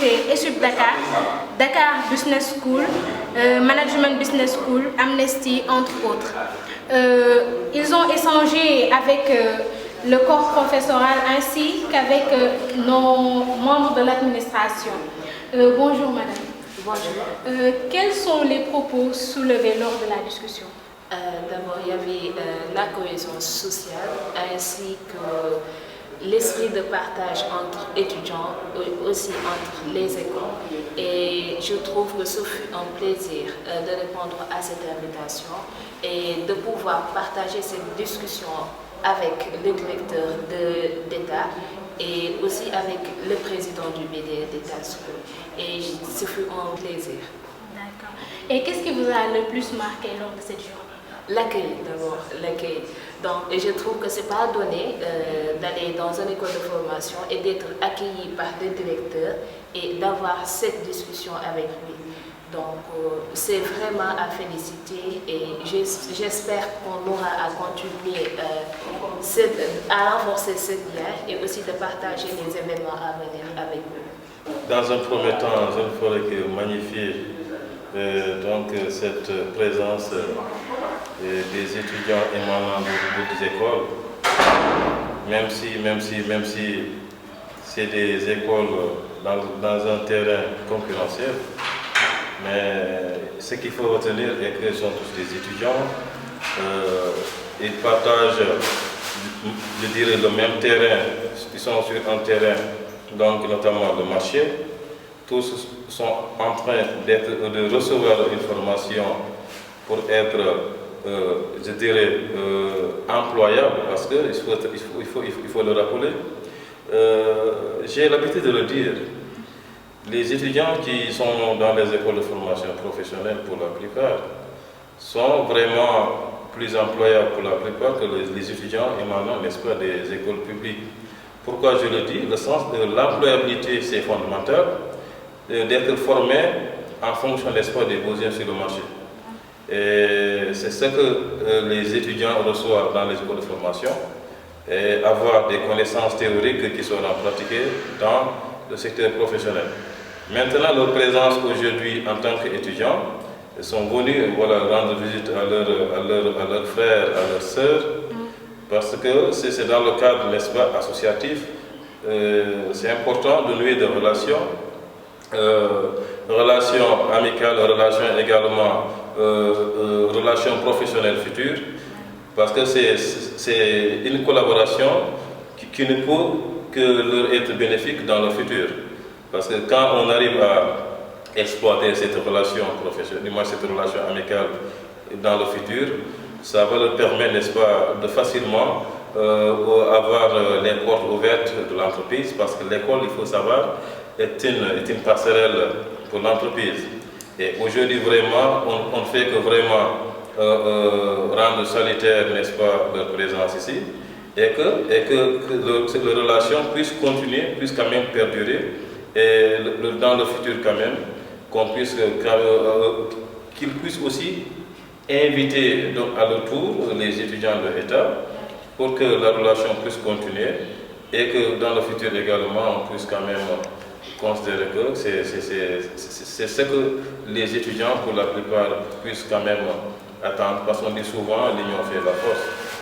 citer ESUP Dakar, Dakar Business School, Management Business School, Amnesty, entre autres. Ils ont échangé avec le corps professoral ainsi qu'avec nos membres de l'administration. Bonjour madame. Bonjour. Quels sont les propos soulevés lors de la discussion? D'abord, il y avait la cohésion sociale ainsi que l'esprit de partage entre étudiants, aussi entre les écoles. Et je trouve que ce fut un plaisir de répondre à cette invitation et de pouvoir partager cette discussion avec le directeur d'État et aussi avec le président du BD d'État School. Et ce fut un plaisir. D'accord. Et qu'est-ce qui vous a le plus marqué lors de cette journée? L'accueil d'abord, l'accueil. Donc, et je trouve que ce n'est pas donné d'aller dans une école de formation et d'être accueilli par le directeur et d'avoir cette discussion avec lui. Donc, c'est vraiment à féliciter et j'espère qu'on aura à continuer à renforcer ce lien et aussi de partager les événements à venir avec eux. Dans un premier temps, je ne ferai que magnifier cette présence des étudiants émanant des écoles, même si c'est des écoles dans un terrain concurrentiel. Mais ce qu'il faut retenir est qu'ils sont tous des étudiants, ils partagent, je dirais, le même terrain, ils sont sur un terrain, donc notamment le marché. Tous sont en train de recevoir une formation pour être, je dirais, employable, parce qu'il faut le rappeler. J'ai l'habitude de le dire. Les étudiants qui sont dans les écoles de formation professionnelle, pour la plupart, sont vraiment plus employables pour la plupart que les étudiants émanant, n'est-ce pas, des écoles publiques. Pourquoi je le dis? Le sens de l'employabilité, c'est fondamental, d'être formé en fonction, n'est-ce pas, des besoins sur le marché. Et c'est ce que les étudiants reçoivent dans les écoles de formation, et avoir des connaissances théoriques qui seront pratiquées dans le secteur professionnel. Maintenant, leur présence aujourd'hui en tant qu'étudiants, ils sont venus rendre visite à leurs frères, à leurs sœurs, parce que c'est dans le cadre, n'est-ce pas, associatif. C'est important de nouer des relations, relations amicales, relations également, relations professionnelles futures, parce que c'est une collaboration qui ne peut que leur être bénéfique dans le futur. Parce que quand on arrive à exploiter cette relation professionnelle, cette relation amicale dans le futur, ça va leur permettre, n'est-ce pas, de facilement avoir les portes ouvertes de l'entreprise, parce que l'école, il faut savoir, est une passerelle pour l'entreprise. Et aujourd'hui, vraiment, on ne fait que vraiment rendre salutaire, n'est-ce pas, leur présence ici, et que les relations puissent continuer, puissent quand même perdurer, et dans le futur quand même, qu'ils puissent aussi inviter donc, à leur tour les étudiants de l'État pour que la relation puisse continuer et que dans le futur également on puisse quand même considérer que c'est ce que les étudiants pour la plupart puissent quand même attendre, parce qu'on dit souvent l'union fait la force.